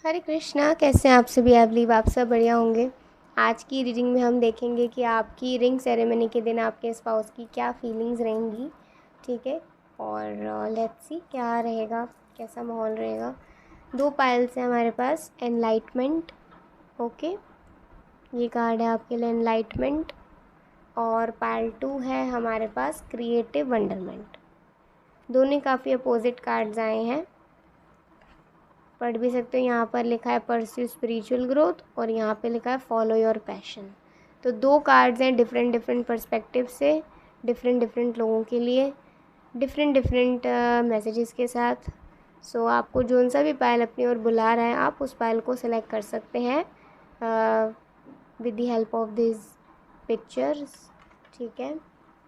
हरे कृष्णा। कैसे हैं आप सभी? आई बिलीव आप सब बढ़िया होंगे। आज की रीडिंग में हम देखेंगे कि आपकी रिंग सेरेमनी के दिन आपके स्पाउस की क्या फीलिंग्स रहेंगी। ठीक है, और लेट्स सी क्या रहेगा, कैसा माहौल रहेगा। 2 पाइल्स हैं हमारे पास। एनलाइटमेंट, ओके, ये कार्ड है आपके लिए एनलाइटमेंट। और पाइल 2 है हमारे पास क्रिएटिव वंडरमेंट। दोनों काफ़ी अपोजिट कार्ड्स आए हैं। पढ़ भी सकते हो, यहाँ पर लिखा है परस्यू स्पिरिचुअल ग्रोथ और यहाँ पे लिखा है फॉलो योर पैशन। तो 2 कार्ड्स हैं डिफरेंट डिफरेंट पर्सपेक्टिव से, डिफरेंट डिफरेंट लोगों के लिए, डिफरेंट डिफरेंट मैसेजेस के साथ। सो आपको जोन सा भी पायल अपनी ओर बुला रहा है, आप उस पायल को सिलेक्ट कर सकते हैं with the help of this pictures. ठीक है,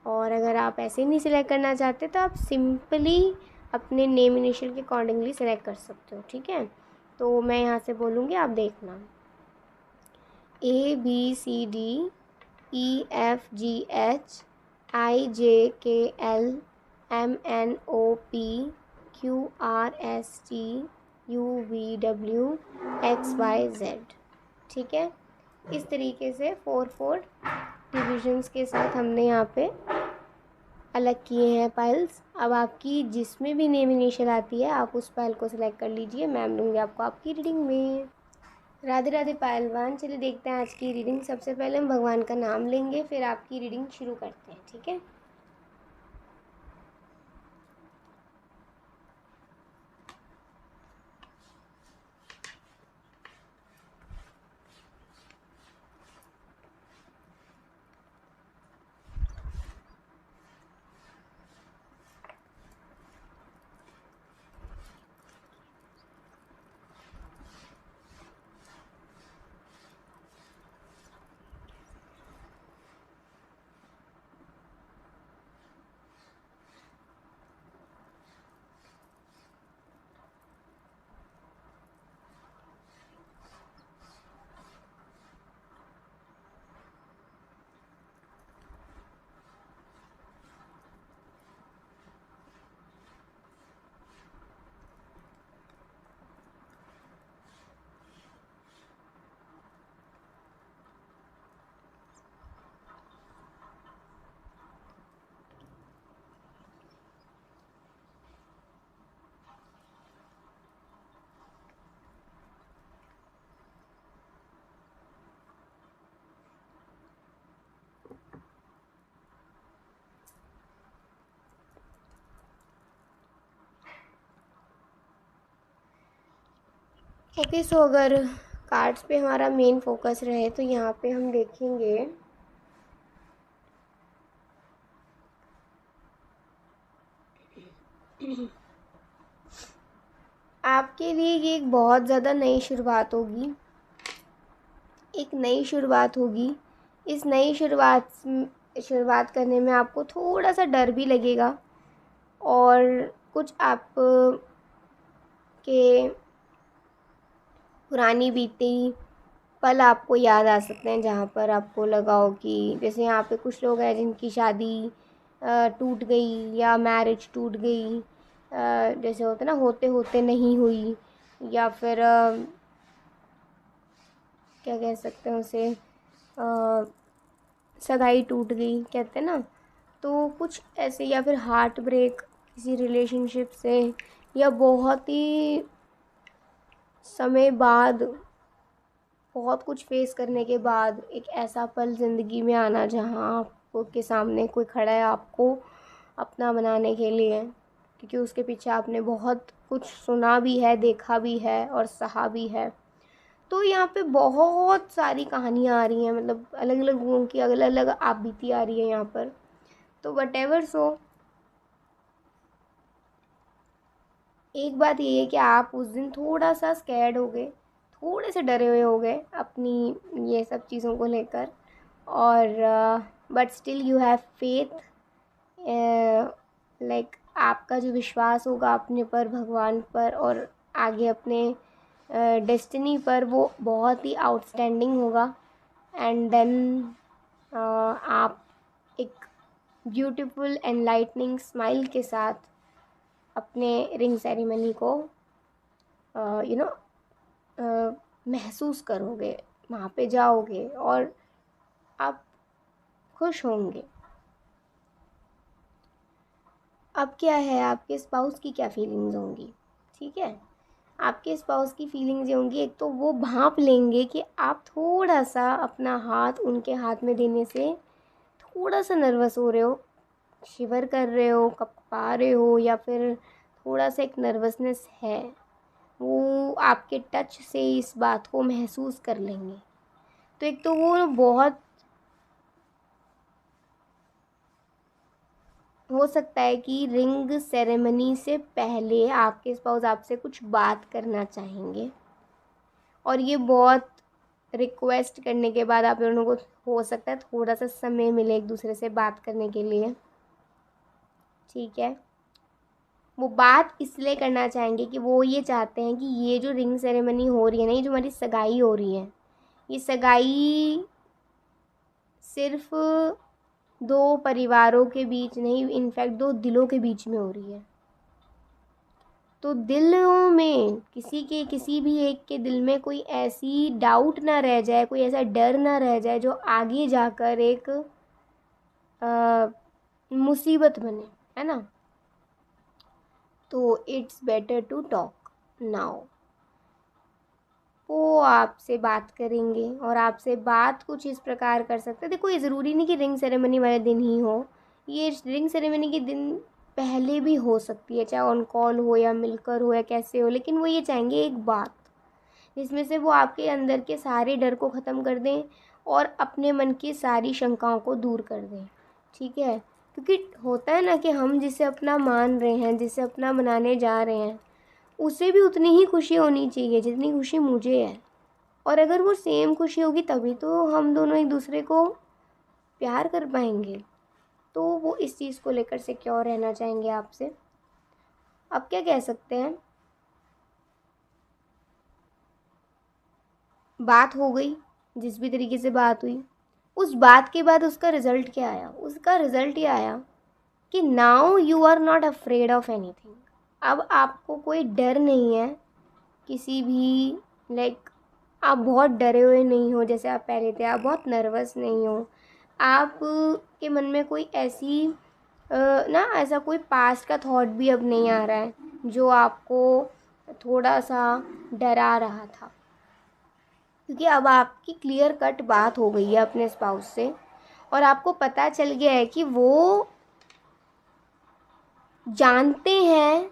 और अगर आप ऐसे ही नहीं सिलेक्ट करना चाहते तो आप सिंपली अपने नेम इनिशियल के अकॉर्डिंगली सेलेक्ट कर सकते हो। ठीक है, तो मैं यहाँ से बोलूँगी, आप देखना। ABCDEFGHIJKLMNOPQRSTUVWXYZ। ठीक है, इस तरीके से 4 डिविजन्स के साथ हमने यहाँ पे अलग किए हैं पाइल्स। अब आपकी जिसमें भी नेम इनिशियल आती है आप उस पायल को सिलेक्ट कर लीजिए। मैम लूँगी आपको आपकी रीडिंग में। राधे राधे पायलवान। चलिए देखते हैं आज की रीडिंग। सबसे पहले हम भगवान का नाम लेंगे, फिर आपकी रीडिंग शुरू करते हैं। ठीक है, ओके। सो अगर कार्ड्स पे हमारा मेन फोकस रहे तो यहाँ पे हम देखेंगे आपके लिए ये एक बहुत ज़्यादा नई शुरुआत होगी, एक नई शुरुआत होगी। इस नई शुरुआत करने में आपको थोड़ा सा डर भी लगेगा और कुछ आप के पुरानी बीती पल आपको याद आ सकते हैं, जहाँ पर आपको लगा हो कि जैसे यहाँ पे कुछ लोग हैं जिनकी शादी टूट गई या मैरिज टूट गई, जैसे होते ना, होते होते नहीं हुई, या फिर क्या कह सकते हैं उसे, सगाई टूट गई कहते हैं ना। तो कुछ ऐसे, या फिर हार्ट ब्रेक किसी रिलेशनशिप से, या बहुत ही समय बाद, बहुत कुछ फेस करने के बाद एक ऐसा पल ज़िंदगी में आना जहाँ आपको के सामने कोई खड़ा है आपको अपना बनाने के लिए, क्योंकि उसके पीछे आपने बहुत कुछ सुना भी है, देखा भी है और सहा भी है। तो यहाँ पे बहुत सारी कहानियाँ आ रही हैं, मतलब अलग अलग लोगों की अलग अलग आप बीती आ रही है यहाँ पर। तो वट एवर सो, एक बात ये है कि आप उस दिन थोड़ा सा स्कैर्ड हो गए, थोड़े से डरे हुए हो गए अपनी ये सब चीज़ों को लेकर, और but still you have faith. Like आपका जो विश्वास होगा अपने पर, भगवान पर और आगे अपने डेस्टिनी पर, वो बहुत ही आउटस्टैंडिंग होगा। एंड देन आप एक ब्यूटीफुल एनलाइटनिंग स्माइल के साथ अपने रिंग सेरेमनी को महसूस करोगे, वहाँ पे जाओगे और आप खुश होंगे। अब क्या है, आपके स्पाउस की क्या फीलिंग्स होंगी, ठीक है। आपके स्पाउस की फीलिंग्स ये होंगी, एक तो वो भांप लेंगे कि आप थोड़ा सा अपना हाथ उनके हाथ में देने से थोड़ा सा नर्वस हो रहे हो, शिवर कर रहे हो, कँपा रहे हो, या फिर थोड़ा सा एक नर्वसनेस है, वो आपके टच से इस बात को महसूस कर लेंगे। तो एक तो वो बहुत हो सकता है कि रिंग सेरेमनी से पहले आपके स्पाउस आपसे कुछ बात करना चाहेंगे, और ये बहुत रिक्वेस्ट करने के बाद आप दोनों को हो सकता है थोड़ा सा समय मिले एक दूसरे से बात करने के लिए, ठीक है। वो बात इसलिए करना चाहेंगे कि वो ये चाहते हैं कि ये जो रिंग सेरेमनी हो रही है ना, ये जो हमारी सगाई हो रही है, ये सगाई सिर्फ दो परिवारों के बीच नहीं, इनफैक्ट दो दिलों के बीच में हो रही है। तो दिलों में किसी भी एक के दिल में कोई ऐसी डाउट ना रह जाए, कोई ऐसा डर ना रह जाए जो आगे जाकर एक मुसीबत बने, है ना। तो it's better to talk now. वो आपसे बात करेंगे और आपसे बात कुछ इस प्रकार कर सकते हैं। देखो, ये ज़रूरी नहीं कि रिंग सेरेमनी वाले दिन ही हो, ये रिंग सेरेमनी के दिन पहले भी हो सकती है, चाहे ऑन कॉल हो या मिलकर हो या कैसे हो। लेकिन वो ये चाहेंगे एक बात जिसमें से वो आपके अंदर के सारे डर को ख़त्म कर दें और अपने मन की सारी शंकाओं को दूर कर दें, ठीक है। क्योंकि होता है ना कि हम जिसे अपना मान रहे हैं, जिसे अपना मनाने जा रहे हैं, उसे भी उतनी ही खुशी होनी चाहिए जितनी खुशी मुझे है। और अगर वो सेम खुशी होगी तभी तो हम दोनों एक दूसरे को प्यार कर पाएंगे। तो वो इस चीज़ को लेकर सिक्योर रहना चाहेंगे आपसे। अब क्या कह सकते हैं, बात हो गई, जिस भी तरीके से बात हुई, उस बात के बाद उसका रिज़ल्ट क्या आया? उसका रिज़ल्ट ये आया कि now you are not afraid of anything. अब आपको कोई डर नहीं है किसी भी, लाइक आप बहुत डरे हुए नहीं हो जैसे आप पहले थे, आप बहुत नर्वस नहीं हो, आप के मन में कोई ऐसी ना ऐसा कोई पास्ट का थॉट भी अब नहीं आ रहा है जो आपको थोड़ा सा डरा रहा था। क्योंकि अब आपकी क्लियर कट बात हो गई है अपने स्पाउस से, और आपको पता चल गया है कि वो जानते हैं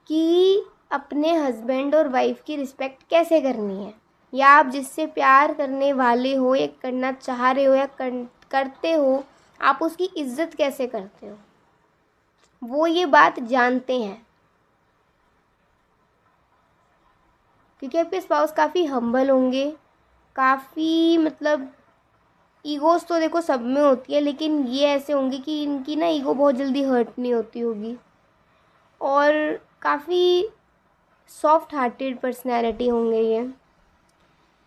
कि अपने हस्बैंड और वाइफ की रिस्पेक्ट कैसे करनी है, या आप जिससे प्यार करने वाले हो या करना चाह रहे हो या करते हो, आप उसकी इज्जत कैसे करते हो, वो ये बात जानते हैं। क्योंकि आपके स्पाउस काफ़ी हम्बल होंगे, काफ़ी मतलब ईगोस तो देखो सब में होती है, लेकिन ये ऐसे होंगे कि इनकी ना ईगो बहुत जल्दी हर्ट नहीं होती होगी, और काफ़ी सॉफ्ट हार्टेड पर्सनैलिटी होंगे ये,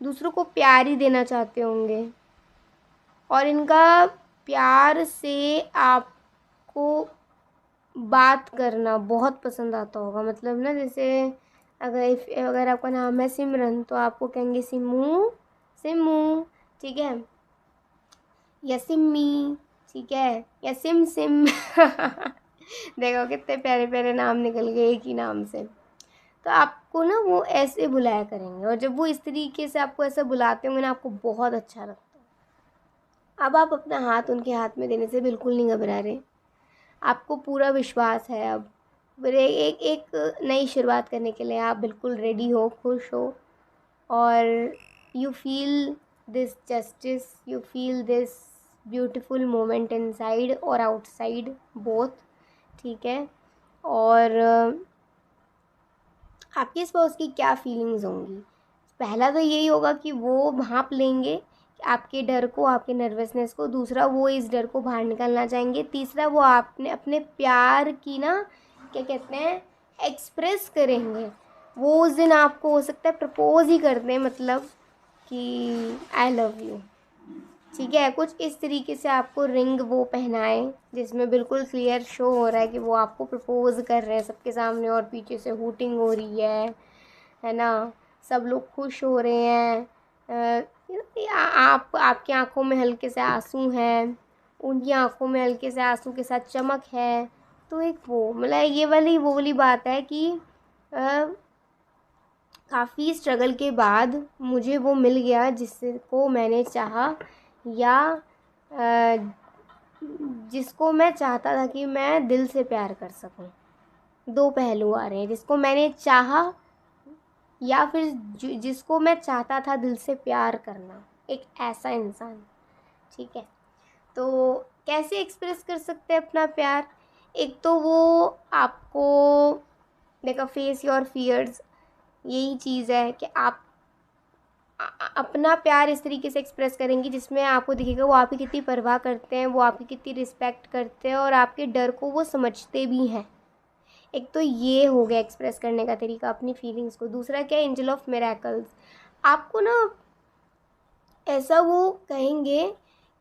दूसरों को प्यार ही देना चाहते होंगे, और इनका प्यार से आपको बात करना बहुत पसंद आता होगा। मतलब ना, जैसे अगर आपका नाम है सिमरन तो आपको कहेंगे सिमू सिमू, ठीक है, या सिम्मी, ठीक है, या सिम सिम देखो कितने प्यारे प्यारे नाम निकल गए एक ही नाम से। तो आपको ना वो ऐसे बुलाया करेंगे, और जब वो इस तरीके से आपको ऐसे बुलाते होंगे ना, आपको बहुत अच्छा लगता है। अब आप अपना हाथ उनके हाथ में देने से बिल्कुल नहीं घबरा रहे, आपको पूरा विश्वास है। अब फिर एक एक नई शुरुआत करने के लिए आप बिल्कुल रेडी हो, खुश हो, और you feel this justice, you feel this beautiful moment inside और आउटसाइड बोथ, ठीक है। और आपके स्पाउस की क्या फीलिंग्स होंगी? पहला तो यही होगा कि वो भांप लेंगे आपके डर को, आपके नर्वसनेस को। दूसरा, वो इस डर को बाहर निकालना चाहेंगे। तीसरा, वो आपने अपने प्यार की ना, क्या कहते हैं, एक्सप्रेस करेंगे। वो उस दिन आपको हो सकता है प्रपोज ही कर दें, मतलब कि आई लव यू, ठीक है। कुछ इस तरीके से आपको रिंग वो पहनाए जिसमें बिल्कुल क्लियर शो हो रहा है कि वो आपको प्रपोज कर रहे हैं सबके सामने, और पीछे से हूटिंग हो रही है ना, सब लोग खुश हो रहे हैं, आपकी आंखों में हल्के से आंसू हैं, उनकी आंखों में हल्के से आंसू के साथ चमक है। तो एक वो मतलब ये वो वाली बात है कि काफ़ी स्ट्रगल के बाद मुझे वो मिल गया जिसको मैंने चाहा, या जिसको मैं चाहता था कि मैं दिल से प्यार कर सकूं। दो पहलू आ रहे हैं, जिसको मैंने चाहा या फिर जिसको मैं चाहता था दिल से प्यार करना, एक ऐसा इंसान। ठीक है, तो कैसे एक्सप्रेस कर सकते हैं अपना प्यार? एक तो वो आपको देखा, फेस योर फियर्स, यही चीज़ है कि आप अपना प्यार इस तरीके से एक्सप्रेस करेंगी जिसमें आपको दिखेगा वो आपकी कितनी परवाह करते हैं, वो आपकी कितनी रिस्पेक्ट करते हैं और आपके डर को वो समझते भी हैं। एक तो ये हो गया एक्सप्रेस करने का तरीका अपनी फीलिंग्स को। दूसरा क्या है, एंजल ऑफ मिरेकल्स। आपको ना ऐसा वो कहेंगे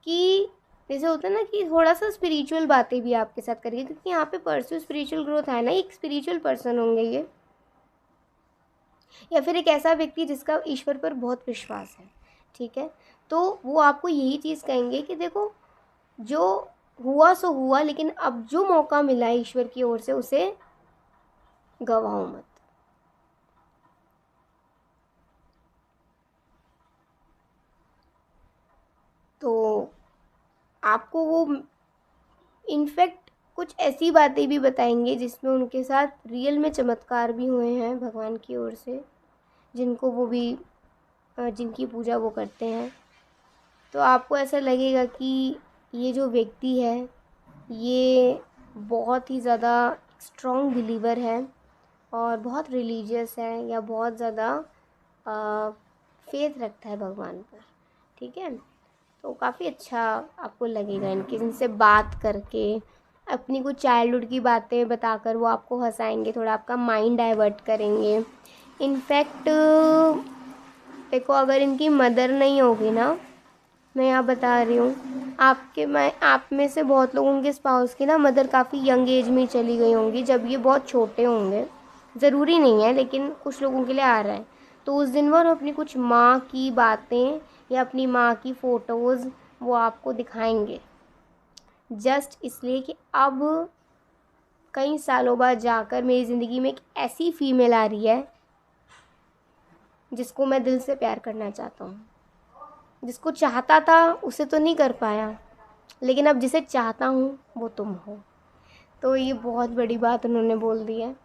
कि जैसे होता है ना कि थोड़ा सा स्पिरिचुअल बातें भी आपके साथ करेंगे, क्योंकि यहाँ पे परस्यू स्पिरिचुअल ग्रोथ है ना, एक स्पिरिचुअल पर्सन होंगे ये, या फिर एक ऐसा व्यक्ति जिसका ईश्वर पर बहुत विश्वास है। ठीक है, तो वो आपको यही चीज़ कहेंगे कि देखो, जो हुआ सो हुआ, लेकिन अब जो मौका मिला है ईश्वर की ओर से उसे गवाओ मत। तो आपको वो इनफैक्ट कुछ ऐसी बातें भी बताएंगे जिसमें उनके साथ रियल में चमत्कार भी हुए हैं भगवान की ओर से, जिनको वो भी जिनकी पूजा वो करते हैं। तो आपको ऐसा लगेगा कि ये जो व्यक्ति है ये बहुत ही ज़्यादा स्ट्रॉन्ग बिलीवर है और बहुत रिलीजियस है, या बहुत ज़्यादा फेथ रखता है भगवान पर। ठीक है, तो काफ़ी अच्छा आपको लगेगा इनके जिनसे बात करके, अपनी कुछ चाइल्डहुड की बातें बताकर वो आपको हंसाएंगे, थोड़ा आपका माइंड डाइवर्ट करेंगे। इनफैक्ट देखो, अगर इनकी मदर नहीं होगी ना, मैं यहाँ बता रही हूँ, आप में से बहुत लोगों के स्पाउस की ना मदर काफ़ी यंग एज में चली गई होंगी, जब ये बहुत छोटे होंगे। ज़रूरी नहीं है, लेकिन कुछ लोगों के लिए आ रहा है। तो उस दिन वो अपनी कुछ माँ की बातें या अपनी माँ की फ़ोटोज़ वो आपको दिखाएंगे, जस्ट इसलिए कि अब कई सालों बाद जाकर मेरी ज़िंदगी में एक ऐसी फीमेल आ रही है जिसको मैं दिल से प्यार करना चाहता हूँ। जिसको चाहता था उसे तो नहीं कर पाया, लेकिन अब जिसे चाहता हूँ वो तुम हो। तो ये बहुत बड़ी बात उन्होंने बोल दी है।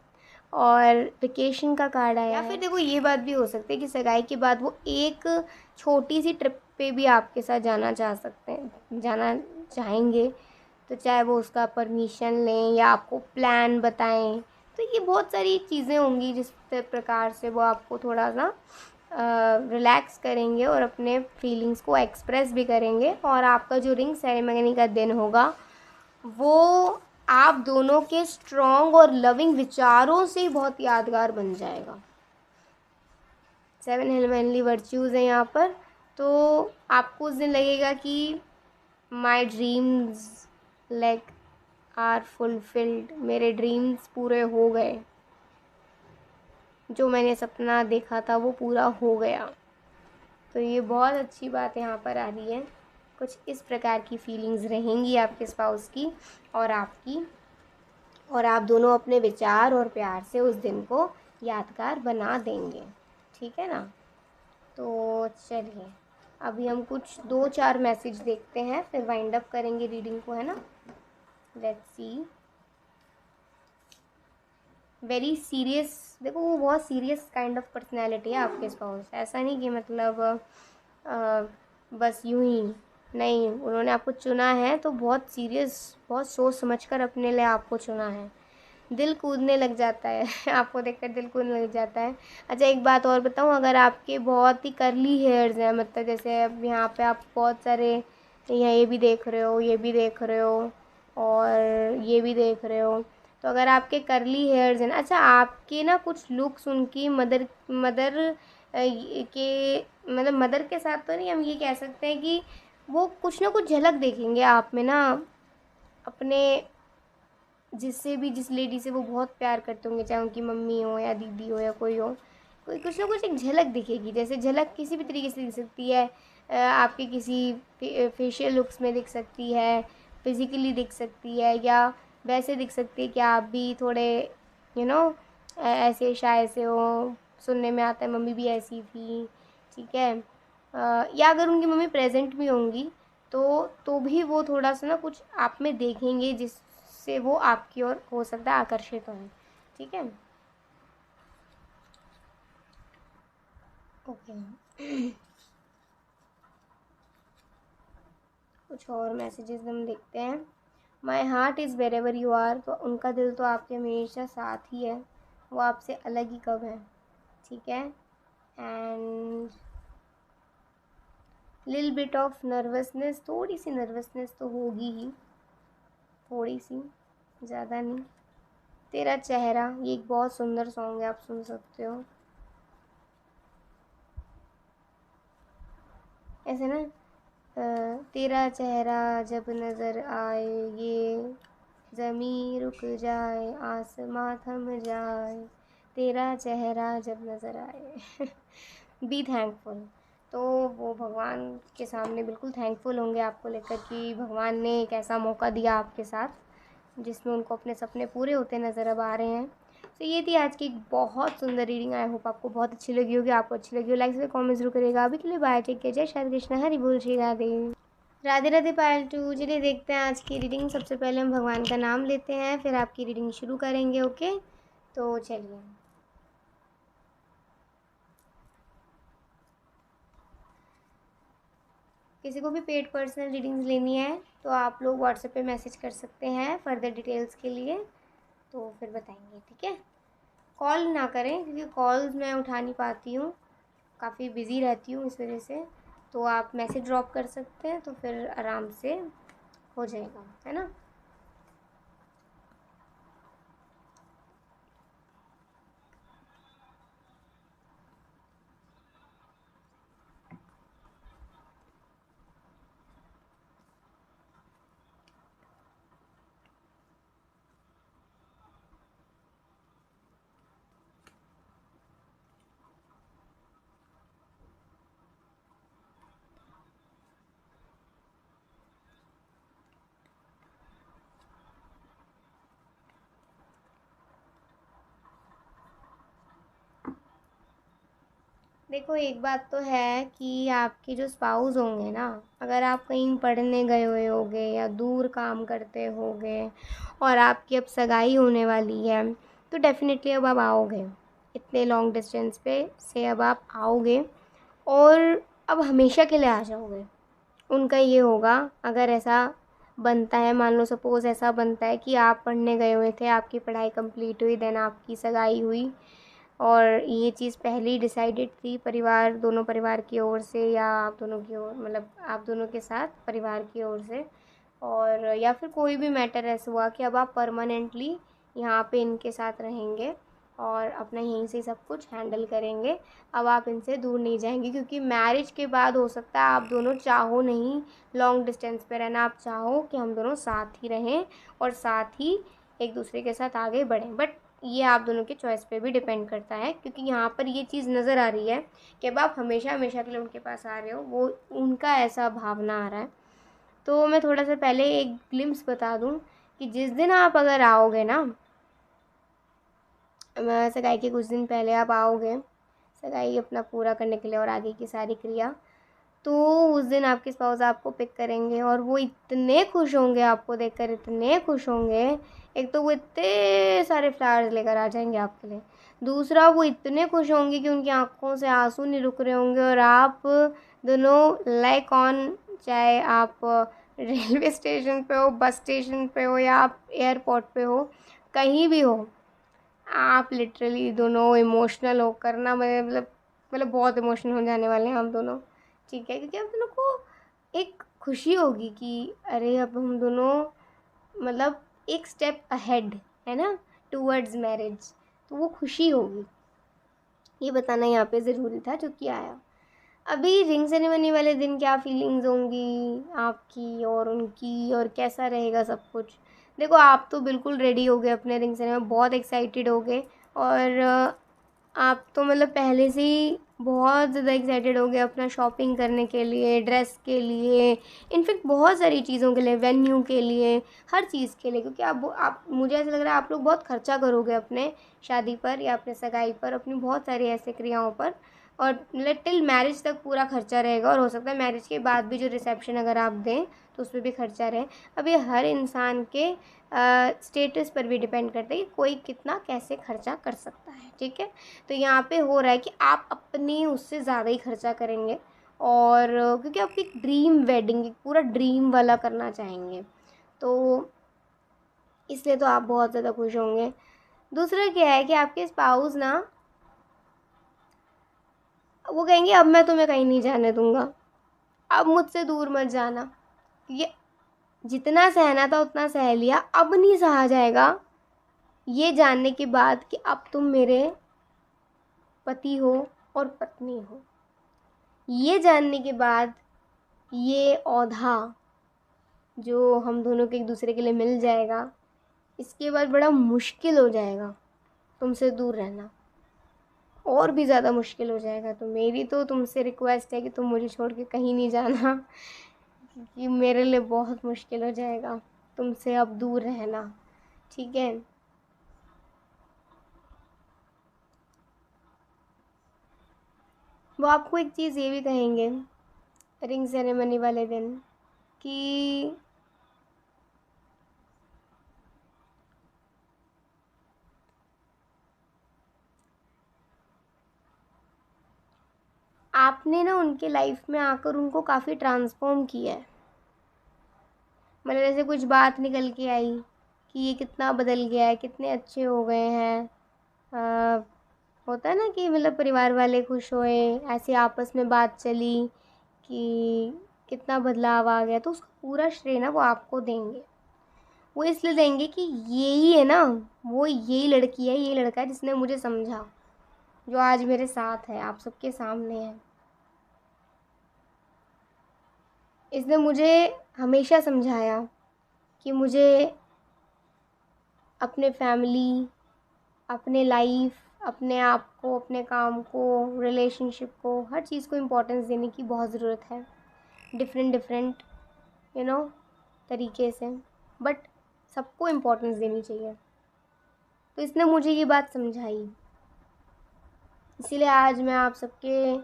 और वेकेशन का कार्ड आया, या फिर देखो ये बात भी हो सकती है कि सगाई के बाद वो एक छोटी सी ट्रिप पे भी आपके साथ जाना जाना चाहेंगे। तो चाहे वो उसका परमिशन लें या आपको प्लान बताएं, तो ये बहुत सारी चीज़ें होंगी जिस प्रकार से वो आपको थोड़ा सा रिलैक्स करेंगे और अपने फीलिंग्स को एक्सप्रेस भी करेंगे। और आपका जो रिंग सेरेमनी का दिन होगा वो आप दोनों के स्ट्रॉन्ग और लविंग विचारों से बहुत यादगार बन जाएगा। 7 हेवनली वर्च्यूज़ हैं यहाँ पर। तो आपको उस दिन लगेगा कि my dreams like are fulfilled, मेरे ड्रीम्स पूरे हो गए, जो मैंने सपना देखा था वो पूरा हो गया। तो ये बहुत अच्छी बात यहाँ पर आ रही है। कुछ इस प्रकार की फीलिंग्स रहेंगी आपके स्पाउस की और आपकी, और आप दोनों अपने विचार और प्यार से उस दिन को यादगार बना देंगे। ठीक है ना? तो चलिए अभी हम कुछ 2-4 मैसेज देखते हैं, फिर वाइंड अप करेंगे रीडिंग को, है ना? Let's see. वेरी सीरियस, देखो वो बहुत सीरियस काइंड ऑफ पर्सनैलिटी है आपके स्पाउस। ऐसा नहीं कि मतलब बस यूं ही, नहीं, उन्होंने आपको चुना है तो बहुत सीरियस, बहुत सोच समझ कर अपने लिए आपको चुना है। दिल कूदने लग जाता है आपको देखकर दिल कूदने लग जाता है। अच्छा एक बात और बताऊँ, अगर आपके बहुत ही करली हेयर्स हैं, मतलब जैसे अब यहाँ पे आप बहुत सारे, यहाँ ये भी देख रहे हो, ये भी देख रहे हो और ये भी देख रहे हो, तो अगर आपके करली हेयर्स हैं, अच्छा आपके ना कुछ लुक्स उनकी मदर के मतलब मदर के साथ तो नहीं, हम ये कह सकते हैं कि वो कुछ ना कुछ झलक देखेंगे आप में ना, अपने जिस लेडी से वो बहुत प्यार करते होंगे, चाहे उनकी मम्मी हो या दीदी हो या कोई हो, कोई कुछ ना कुछ एक झलक दिखेगी। जैसे झलक किसी भी तरीके से दिख सकती है, आपके किसी फेशियल लुक्स में दिख सकती है, फिज़िकली दिख सकती है, या वैसे दिख सकती है कि आप भी थोड़े यू नो ऐसे शाय से हो। सुनने में आता है मम्मी भी ऐसी थी, ठीक है। या अगर उनकी मम्मी प्रेजेंट भी होंगी तो भी वो थोड़ा सा ना कुछ आप में देखेंगे जिससे वो आपकी ओर हो सकता है आकर्षित हों, ठीक है। ओके कुछ और मैसेजेस हम देखते हैं। My heart is wherever you are, तो उनका दिल तो आपके हमेशा साथ ही है, वो आपसे अलग ही कब है, ठीक है। एंड लिल बिट ऑफ नर्वसनेस, थोड़ी सी नर्वसनेस तो होगी ही, थोड़ी सी, ज़्यादा नहीं। तेरा चेहरा, ये एक बहुत सुंदर सॉन्ग है, आप सुन सकते हो। ऐसे ना तेरा चेहरा जब नज़र आए, ये ज़मीं रुक जाए, आसमां थम जाए, तेरा चेहरा जब नज़र आए। बी थैंकफुल, तो वो भगवान के सामने बिल्कुल थैंकफुल होंगे आपको लेकर कि भगवान ने एक ऐसा मौका दिया आपके साथ जिसमें उनको अपने सपने पूरे होते नज़र अब आ रहे हैं। तो ये थी आज की एक बहुत सुंदर रीडिंग। आई होप आपको बहुत अच्छी लगी होगी, आपको अच्छी लगी हो लाइक से कमेंट जरूर करिएगा। अभी के लिए बाय, टेक केयर, जय श्री कृष्ण, हरि बोल, श्री राधे। राधे राधे पायल टू। चलिए देखते हैं आज की रीडिंग। सबसे पहले हम भगवान का नाम लेते हैं, फिर आपकी रीडिंग शुरू करेंगे, ओके। तो चलिए, किसी को भी पेड पर्सनल रीडिंग्स लेनी है तो आप लोग व्हाट्सएप पे मैसेज कर सकते हैं फर्दर डिटेल्स के लिए, तो फिर बताएंगे, ठीक है। कॉल ना करें क्योंकि कॉल्स मैं उठा नहीं पाती हूँ, काफ़ी बिज़ी रहती हूँ इस वजह से। तो आप मैसेज ड्रॉप कर सकते हैं तो फिर आराम से हो जाएगा, है ना। देखो एक बात तो है कि आपके जो स्पाउस होंगे ना, अगर आप कहीं पढ़ने गए हुए होगे या दूर काम करते होगे और आपकी अब सगाई होने वाली है, तो डेफ़िनेटली अब आप आओगे, इतने लॉन्ग डिस्टेंस पे से अब आप आओगे और अब हमेशा के लिए आ जाओगे। उनका ये होगा, अगर ऐसा बनता है, मान लो सपोज़ ऐसा बनता है कि आप पढ़ने गए हुए थे, आपकी पढ़ाई कंप्लीट हुई, देन आपकी सगाई हुई और ये चीज़ पहले ही डिसाइडेड थी परिवार, दोनों परिवार की ओर से या आप दोनों की ओर, मतलब आप दोनों के साथ परिवार की ओर से, और या फिर कोई भी मैटर ऐसा हुआ कि अब आप परमानेंटली यहाँ पे इनके साथ रहेंगे और अपना यहीं से सब कुछ हैंडल करेंगे। अब आप इनसे दूर नहीं जाएंगे क्योंकि मैरिज के बाद हो सकता है आप दोनों चाहो नहीं लॉन्ग डिस्टेंस पे रहना, आप चाहो कि हम दोनों साथ ही रहें और साथ ही एक दूसरे के साथ आगे बढ़ें, बट ये आप दोनों के चॉइस पे भी डिपेंड करता है क्योंकि यहाँ पर ये चीज़ नज़र आ रही है कि अब आप हमेशा हमेशा के लिए उनके पास आ रहे हो, वो उनका ऐसा भावना आ रहा है। तो मैं थोड़ा सा पहले एक ग्लिम्स बता दूँ कि जिस दिन आप अगर आओगे ना, सगाई के कुछ दिन पहले आप आओगे सगाई अपना पूरा करने के लिए और आगे की सारी क्रिया, तो उस दिन आपके स्पाउस आपको पिक करेंगे और वो इतने खुश होंगे आपको देखकर, इतने खुश होंगे। एक तो वो इतने सारे फ्लावर्स लेकर आ जाएंगे आपके लिए, दूसरा वो इतने खुश होंगे कि उनकी आंखों से आंसू नहीं रुक रहे होंगे और आप दोनों लाइक ऑन, चाहे आप रेलवे स्टेशन पे हो, बस स्टेशन पे हो या आप एयरपोर्ट पे हो, कहीं भी हो, आप लिटरली दोनों इमोशनल होकर ना, मतलब बहुत इमोशनल हो जाने वाले हैं हम दोनों, ठीक है। क्योंकि हम दोनों को एक खुशी होगी कि अरे अब हम दोनों मतलब एक स्टेप अहेड है ना टूवर्ड्स मैरिज, तो वो खुशी होगी। ये बताना यहाँ पे ज़रूरी था जो कि आया। अभी रिंग सेरेमनी वाले दिन क्या फीलिंग्स होंगी आपकी और उनकी और कैसा रहेगा सब कुछ। देखो आप तो बिल्कुल रेडी हो गए अपने रिंग सेरेमनी में, बहुत एक्साइटेड हो गए और आप तो मतलब पहले से ही बहुत ज़्यादा एक्साइटेड हो गए अपना शॉपिंग करने के लिए, ड्रेस के लिए, इनफैक्ट बहुत सारी चीज़ों के लिए, वेन्यू के लिए, हर चीज़ के लिए, क्योंकि आप मुझे ऐसा लग रहा है आप लोग बहुत खर्चा करोगे अपने शादी पर या अपने सगाई पर, अपनी बहुत सारी ऐसे क्रियाओं पर, और मतलब टिल मैरिज तक पूरा खर्चा रहेगा, और हो सकता है मैरिज के बाद भी जो रिसेप्शन अगर आप दें तो उसमें भी खर्चा रहे। अब ये हर इंसान के स्टेटस पर भी डिपेंड करता है कि कोई कितना कैसे खर्चा कर सकता है, ठीक है। तो यहाँ पे हो रहा है कि आप अपनी उससे ज़्यादा ही खर्चा करेंगे, और क्योंकि आप एक ड्रीम वेडिंग, एक पूरा ड्रीम वाला करना चाहेंगे, तो इसलिए तो आप बहुत ज़्यादा खुश होंगे। दूसरा क्या है कि आपके स्पाउस ना, वो कहेंगे अब मैं तुम्हें कहीं नहीं जाने दूंगा, अब मुझसे दूर मत जाना, ये जितना सहना था उतना सह लिया, अब नहीं सहा जाएगा ये जानने के बाद कि अब तुम मेरे पति हो और पत्नी हो। ये जानने के बाद ये औधा जो हम दोनों के एक दूसरे के लिए मिल जाएगा, इसके बाद बड़ा मुश्किल हो जाएगा तुमसे दूर रहना, और भी ज़्यादा मुश्किल हो जाएगा। तो मेरी तो तुमसे रिक्वेस्ट है कि तुम मुझे छोड़ के कहीं नहीं जाना, क्योंकि मेरे लिए बहुत मुश्किल हो जाएगा तुमसे अब दूर रहना, ठीक है। वो आपको एक चीज़ ये भी कहेंगे रिंग सेरेमनी वाले दिन कि आपने ना उनके लाइफ में आकर उनको काफ़ी ट्रांसफॉर्म किया है। मतलब जैसे कुछ बात निकल के आई कि ये कितना बदल गया है, कितने अच्छे हो गए हैं, अ, होता है ना कि मतलब परिवार वाले खुश हुए, ऐसे आपस में बात चली कि कितना बदलाव आ गया, तो उसका पूरा श्रेय ना वो आपको देंगे। वो इसलिए देंगे कि यही है ना, वो यही लड़की है, यही लड़का है जिसने मुझे समझा, जो आज मेरे साथ है, आप सबके सामने है। इसने मुझे हमेशा समझाया कि मुझे अपने फैमिली, अपने लाइफ, अपने आप को, अपने काम को, रिलेशनशिप को, हर चीज़ को इम्पोर्टेंस देने की बहुत ज़रूरत है, डिफरेंट डिफरेंट यू नो तरीके से, बट सबको इम्पोर्टेंस देनी चाहिए। तो इसने मुझे ये बात समझाई, इसीलिए आज मैं आप सबके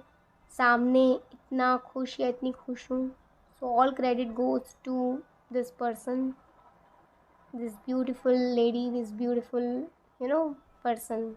सामने इतना खुश या इतनी खुश हूँ। So all credit goes to this person, this beautiful lady, this beautiful person.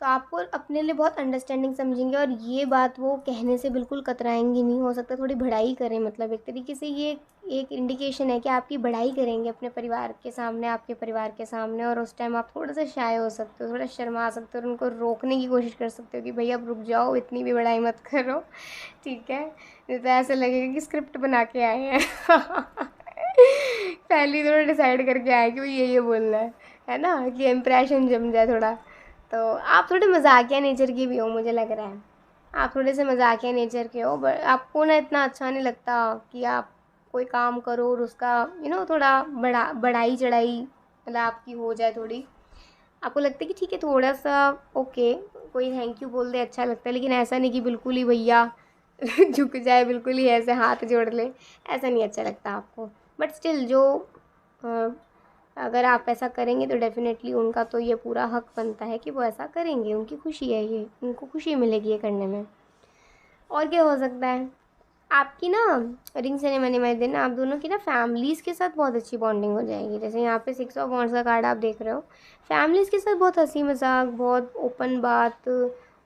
तो आपको अपने लिए बहुत अंडरस्टैंडिंग समझेंगे, और ये बात वो कहने से बिल्कुल कतराएंगी नहीं। हो सकता है थोड़ी बढ़ाई करें, मतलब एक तरीके से ये एक इंडिकेशन है कि आपकी बढ़ाई करेंगे अपने परिवार के सामने, आपके परिवार के सामने, और उस टाइम आप थोड़ा सा शाय हो सकते हो, थोड़ा शर्मा सकते हो, और उनको रोकने की कोशिश कर सकते हो कि भैया अब रुक जाओ, इतनी भी बढ़ाई मत करो, ठीक है। नहीं तो ऐसा लगेगा कि स्क्रिप्ट बना के आए हैं पहले ही थोड़ा डिसाइड करके आए कि ये बोलना है ना, कि इम्प्रेशन जम जाए थोड़ा। तो आप थोड़े मजाकिया नेचर की भी हो, मुझे लग रहा है आप थोड़े से मजाकिया नेचर के हो, बट आपको ना इतना अच्छा नहीं लगता कि आप कोई काम करो और उसका थोड़ा बढ़ाई चढ़ाई मतलब आपकी हो जाए थोड़ी। आपको लगता है कि ठीक है थोड़ा सा ओके, कोई थैंक यू बोल दे अच्छा लगता है, लेकिन ऐसा नहीं कि बिल्कुल ही भैया झुक जाए, बिल्कुल ही ऐसे हाथ जोड़ ले, ऐसा नहीं अच्छा लगता आपको। बट स्टिल जो अगर आप ऐसा करेंगे तो डेफ़िनेटली उनका तो ये पूरा हक बनता है कि वो ऐसा करेंगे, उनकी खुशी है ये, उनको खुशी मिलेगी ये करने में। और क्या हो सकता है, आपकी ना रिंग सेरेमनी वाले दिन आप दोनों की ना फैमिलीज़ के साथ बहुत अच्छी बॉन्डिंग हो जाएगी। जैसे यहाँ पे 6 ऑफ वॉन्ड्स का कार्ड आप देख रहे हो, फैमिलीज़ के साथ बहुत हंसी मजाक, बहुत ओपन बात,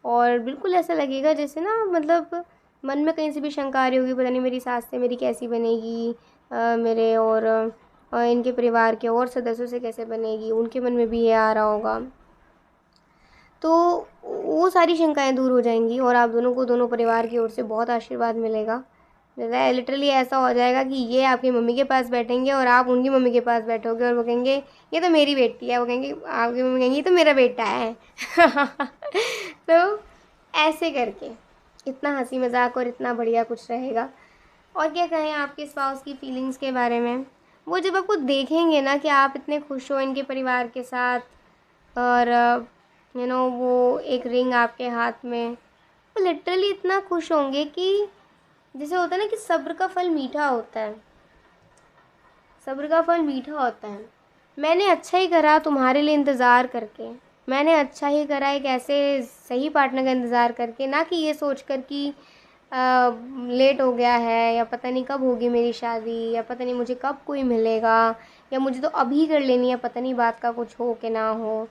और बिल्कुल ऐसा लगेगा जैसे ना मतलब मन में कहीं से भी शंका आ रही होगी, पता नहीं मेरी सास से मेरी कैसी बनेगी, मेरे और इनके परिवार के और सदस्यों से कैसे बनेगी, उनके मन में भी ये आ रहा होगा। तो वो सारी शंकाएं दूर हो जाएंगी, और आप दोनों को दोनों परिवार की ओर से बहुत आशीर्वाद मिलेगा। जैसे लिटरली ऐसा हो जाएगा कि ये आपकी मम्मी के पास बैठेंगे और आप उनकी मम्मी के पास बैठोगे, और वो कहेंगे ये तो मेरी बेटी है, वो कहेंगे आपकी मम्मी कहेंगी ये तो मेरा बेटा है तो ऐसे करके इतना हंसी मजाक और इतना बढ़िया कुछ रहेगा। और क्या कहें आपके स्पाउस की फीलिंग्स के बारे में, वो जब आपको देखेंगे ना कि आप इतने खुश हो इनके परिवार के साथ, और वो एक रिंग आपके हाथ में, वो लिटरली इतना खुश होंगे कि जैसे होता है ना कि सब्र का फल मीठा होता है, सब्र का फल मीठा होता है। मैंने अच्छा ही करा तुम्हारे लिए इंतज़ार करके, मैंने अच्छा ही करा एक ऐसे सही पार्टनर का इंतज़ार करके, ना कि ये सोच कर कि लेट हो गया है या पता नहीं कब होगी मेरी शादी या पता नहीं मुझे कब कोई मिलेगा या मुझे तो अभी कर लेनी है, पता नहीं बात का कुछ हो कि ना हो।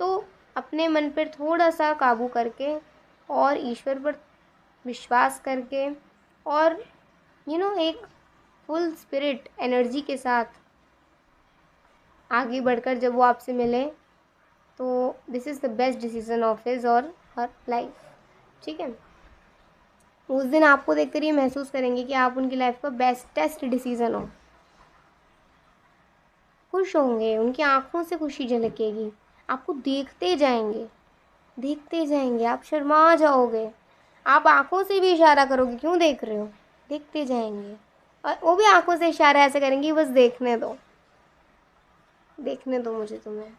तो अपने मन पर थोड़ा सा काबू करके और ईश्वर पर विश्वास करके और एक फुल स्पिरिट एनर्जी के साथ आगे बढ़कर जब वो आपसे मिले तो this is the best decision of his और हर लाइफ। ठीक है, उस दिन आपको देखकर ये महसूस करेंगे कि आप उनकी लाइफ का बेस्टेस्ट डिसीज़न हो। खुश होंगे, उनकी आंखों से खुशी झलकेगी, आपको देखते जाएंगे, आप शर्मा जाओगे, आप आंखों से भी इशारा करोगे क्यों देख रहे हो, देखते जाएंगे और वो भी आंखों से इशारा ऐसे करेंगे बस देखने दो मुझे, तुम्हें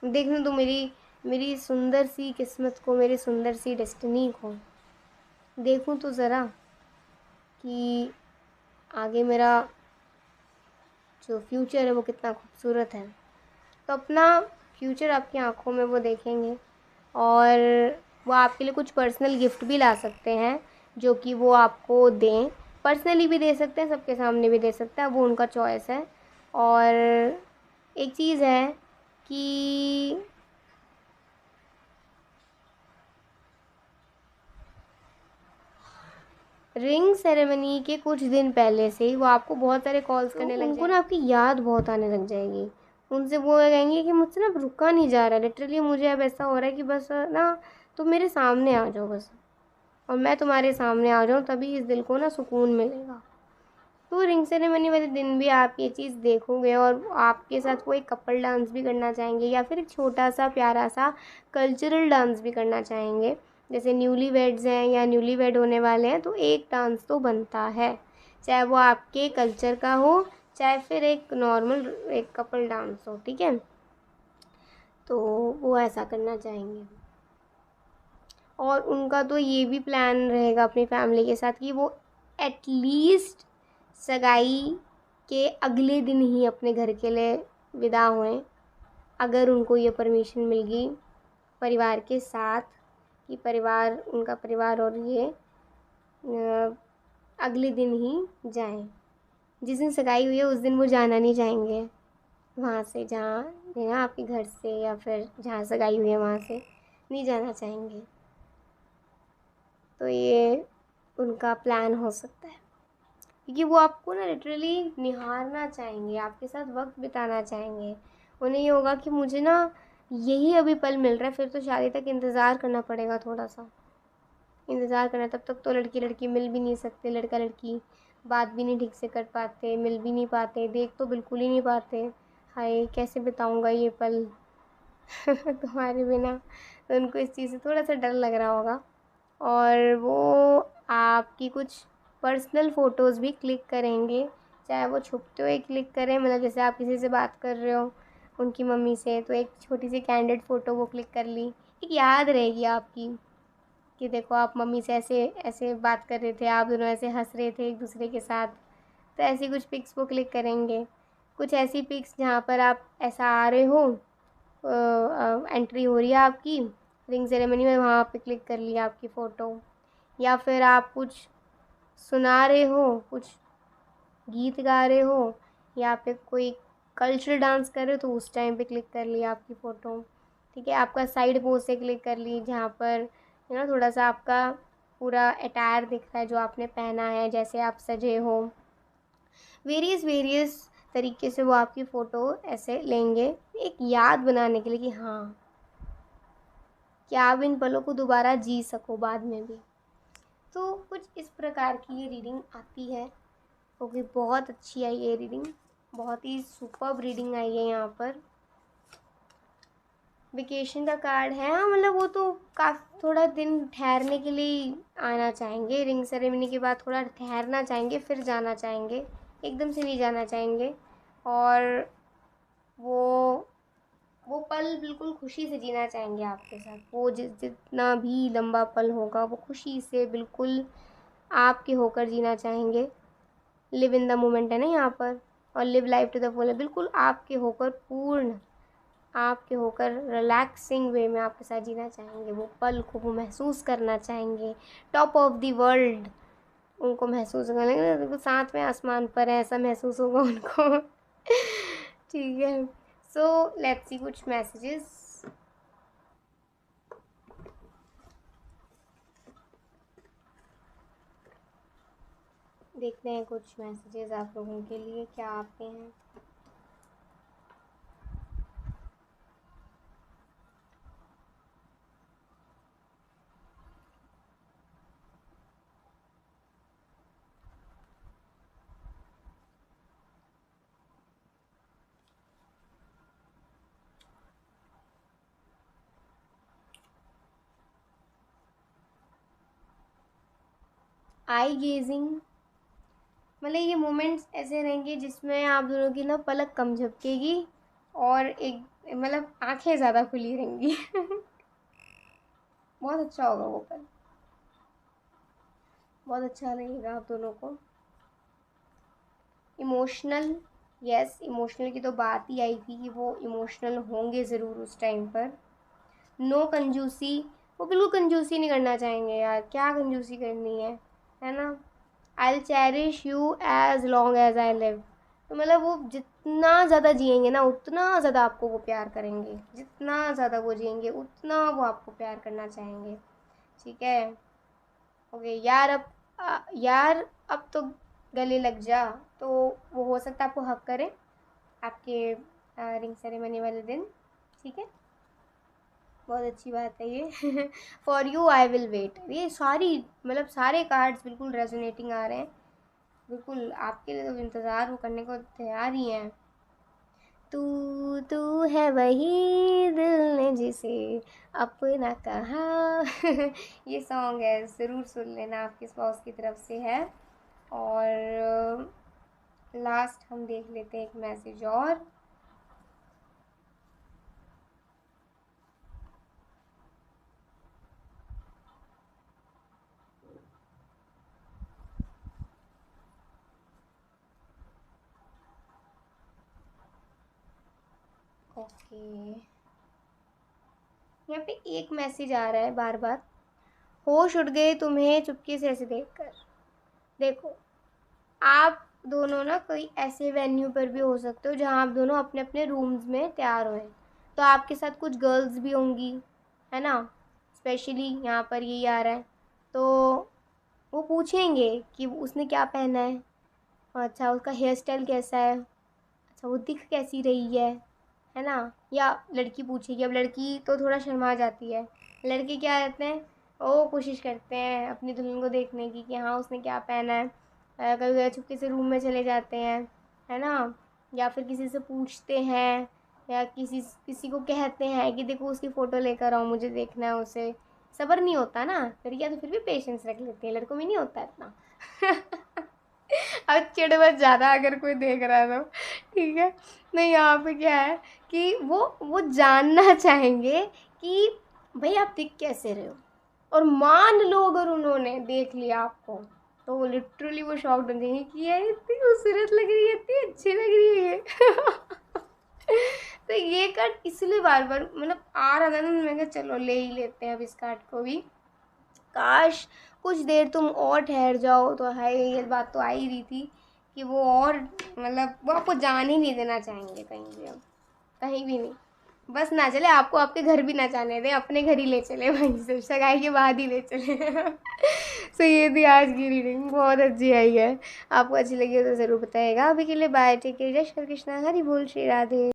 देखने दो मेरी मेरी सुंदर सी किस्मत को, मेरी सुंदर सी डेस्टिनी को देखूं तो ज़रा कि आगे मेरा जो फ्यूचर है वो कितना खूबसूरत है। तो अपना फ्यूचर आपकी आंखों में वो देखेंगे और वो आपके लिए कुछ पर्सनल गिफ्ट भी ला सकते हैं जो कि वो आपको दें, पर्सनली भी दे सकते हैं, सबके सामने भी दे सकते हैं, वो उनका चॉइस है। और एक चीज़ है कि रिंग सेरेमनी के कुछ दिन पहले से ही वो आपको बहुत सारे कॉल्स करने लग उनको ना आपकी याद बहुत आने लग जाएगी, उनसे वो कहेंगे कि मुझसे ना रुका नहीं जा रहा, लिटरली मुझे अब ऐसा हो रहा है कि बस ना तुम मेरे सामने आ जाओ बस, और मैं तुम्हारे सामने आ जाऊँ तभी इस दिल को ना सुकून मिलेगा। तो रिंग सेरेमनी वाले दिन भी आप ये चीज़ देखोगे और आपके साथ वो एक कपल डांस भी करना चाहेंगे या फिर एक छोटा सा प्यारा सा कल्चरल डांस भी करना चाहेंगे। जैसे न्यूली वेड्स हैं या न्यूली वेड होने वाले हैं तो एक डांस तो बनता है, चाहे वो आपके कल्चर का हो चाहे फिर एक नॉर्मल एक कपल डांस हो। ठीक है, तो वो ऐसा करना चाहेंगे और उनका तो ये भी प्लान रहेगा अपनी फैमिली के साथ कि वो एटलीस्ट सगाई के अगले दिन ही अपने घर के लिए विदा हुए, अगर उनको ये परमिशन मिल गई परिवार के साथ कि परिवार उनका परिवार और ये अगले दिन ही जाएं। जिस दिन सगाई हुई है उस दिन वो जाना नहीं चाहेंगे वहाँ से, जहाँ ना आपके घर से या फिर जहाँ सगाई हुई है वहाँ से नहीं जाना चाहेंगे। तो ये उनका प्लान हो सकता है क्योंकि वो आपको ना लिटरली निहारना चाहेंगे, आपके साथ वक्त बिताना चाहेंगे। उन्हें ये होगा कि मुझे ना यही अभी पल मिल रहा है, फिर तो शादी तक इंतज़ार करना पड़ेगा, थोड़ा सा इंतज़ार करना, तब तक तो लड़की लड़की मिल भी नहीं सकते, लड़का लड़की बात भी नहीं ठीक से कर पाते, मिल भी नहीं पाते, देख तो बिल्कुल ही नहीं पाते। हाय कैसे बिताऊँगा ये पल तुम्हारे बिना। तो उनको इस चीज़ से थोड़ा सा डर लग रहा होगा और वो आपकी कुछ पर्सनल फ़ोटोज़ भी क्लिक करेंगे, चाहे वो छुपते हुए क्लिक करें, मतलब जैसे आप किसी से बात कर रहे हो उनकी मम्मी से तो एक छोटी सी कैंडिड फ़ोटो वो क्लिक कर ली, एक याद रहेगी आपकी कि देखो आप मम्मी से ऐसे ऐसे बात कर रहे थे, आप दोनों ऐसे हंस रहे थे एक दूसरे के साथ। तो ऐसी कुछ पिक्स वो क्लिक करेंगे, कुछ ऐसी पिक्स जहाँ पर आप ऐसा आ रहे हो, एंट्री हो रही है आपकी रिंग सेरेमनी में, वहाँ पे क्लिक कर लिया आपकी फ़ोटो, या फिर आप कुछ सुना रहे हो, कुछ गीत गा रहे हो या फिर कोई कल्चरल डांस कर रहे हो तो उस टाइम पे क्लिक कर लिया आपकी फ़ोटो। ठीक है, आपका साइड पोज से क्लिक कर ली जहाँ पर थोड़ा सा आपका पूरा अटायर दिख रहा है जो आपने पहना है, जैसे आप सजे हो, वेरियस तरीके से वो आपकी फ़ोटो ऐसे लेंगे एक याद बनाने के लिए कि हाँ कि आप इन पलों को दोबारा जी सको बाद में भी। तो कुछ इस प्रकार की ये रीडिंग आती है, क्योंकि बहुत अच्छी आई ये रीडिंग, बहुत ही सुपर्ब रीडिंग आई है। यहाँ पर वेकेशन का कार्ड है, हाँ मतलब वो तो काफ़ी थोड़ा दिन ठहरने के लिए आना चाहेंगे, रिंग सेरेमनी के बाद थोड़ा ठहरना चाहेंगे फिर जाना चाहेंगे, एकदम से नहीं जाना चाहेंगे। और वो वो पल बिल्कुल खुशी से जीना चाहेंगे आपके साथ। वो जितना भी लंबा पल होगा वो खुशी से बिल्कुल आपके होकर जीना चाहेंगे। लिव इन द मोमेंट है ना यहाँ पर, और live life to the full है, बिल्कुल आपके होकर, पूर्ण आपके होकर रिलैक्सिंग वे में आपके साथ जीना चाहेंगे। वो पल को वो महसूस करना चाहेंगे, टॉप ऑफ द वर्ल्ड उनको महसूस करेंगे, बिल्कुल साथ में आसमान पर है ऐसा महसूस होगा उनको। ठीक है, सो लेट्स सी कुछ मैसेजेस। देखते हैं कुछ मैसेजेस आप लोगों के लिए क्या आते हैं। आई गेजिंग मतलब ये मोमेंट्स ऐसे रहेंगे जिसमें आप दोनों की ना पलक कम झपकेगी और एक मतलब आंखें ज़्यादा खुली रहेंगी। बहुत अच्छा होगा वो पल, बहुत अच्छा लगेगा आप दोनों को। इमोशनल, यस इमोशनल की तो बात ही आई थी कि वो इमोशनल होंगे ज़रूर उस टाइम पर। नो कंजूसी, वो बिल्कुल कंजूसी नहीं करना चाहेंगे यार, क्या कंजूसी करनी है ना। I cherish you as long as I live, तो मतलब वो जितना ज़्यादा जिएंगे ना उतना ज़्यादा आपको वो प्यार करेंगे, जितना ज़्यादा वो जिएंगे उतना वो आपको प्यार करना चाहेंगे। ठीक है, ओके यार यार अब तो गले लग जा, तो वो हो सकता है आपको हक करें आपके रिंग सेरेमनी वाले दिन। ठीक है, बहुत अच्छी बात है ये। For you I will wait, ये सारी मतलब सारे कार्ड्स बिल्कुल रेजोनेटिंग आ रहे हैं, बिल्कुल आपके लिए तो इंतज़ार वो करने को तैयार ही हैं। तू तू है वही दिल ने जिसे अपना कहा। ये सॉन्ग है, ज़रूर सुन लेना, आपके स्पाउस की तरफ से है। और लास्ट हम देख लेते हैं एक मैसेज और। ओके, यहाँ पे एक मैसेज आ रहा है बार बार, होश उड़ गए तुम्हें चुपके से ऐसे देखकर। देखो आप दोनों ना कोई ऐसे वेन्यू पर भी हो सकते हो जहाँ आप दोनों अपने अपने रूम्स में तैयार हुए, तो आपके साथ कुछ गर्ल्स भी होंगी, है ना, स्पेशली यहाँ पर यही आ रहा है। तो वो पूछेंगे कि उसने क्या पहना अच्छा उसका हेयर स्टाइल कैसा है, अच्छा वो दिख कैसी रही है ना। या लड़की पूछेगी, अब लड़की तो थोड़ा शर्मा जाती है, लड़के क्या रहते हैं वो कोशिश करते हैं अपनी दुल्हन को देखने की कि हाँ उसने क्या पहना है। कभी कभी चुपके से रूम में चले जाते हैं, है ना, या फिर किसी से पूछते हैं, या किसी किसी को कहते हैं कि देखो उसकी फ़ोटो लेकर आओ मुझे देखना है उसे। सब्र नहीं होता ना, लड़कियाँ तो फिर भी पेशेंस रख लेती हैं, लड़कों में नहीं होता इतना। अब चिढ़ मत ज़्यादा अगर कोई देख रहा है तो, ठीक है। नहीं यहाँ पे क्या है कि वो जानना चाहेंगे कि भाई आप दिख कैसे रहे हो, और मान लो अगर उन्होंने देख लिया आपको तो वो लिटरली वो शॉक्ड हो जाएंगे कि यार इतनी खूबसूरत लग रही है, इतनी अच्छी लग रही है ये। तो ये कार्ड इसलिए बार बार मतलब आ रहा था ना, मैंने कहा चलो ले ही लेते हैं अब इस कार्ड को भी। काश कुछ देर तुम और ठहर जाओ, तो है ये बात तो आ ही रही थी कि वो और मतलब वो आपको जान ही नहीं देना चाहेंगे कहीं भी, अब कहीं भी नहीं, बस ना चले आपको आपके घर भी ना जाने दें, अपने घर ही ले चले, वहीं से सगाई के बाद ही ले चले। सो ये थी आज की रीडिंग, बहुत अच्छी आई है। आपको अच्छी लगी हो तो ज़रूर बताइएगा। अभी के लिए बाय, टेक केयर, जय श्री कृष्णा, हरि बोल, श्री राधे।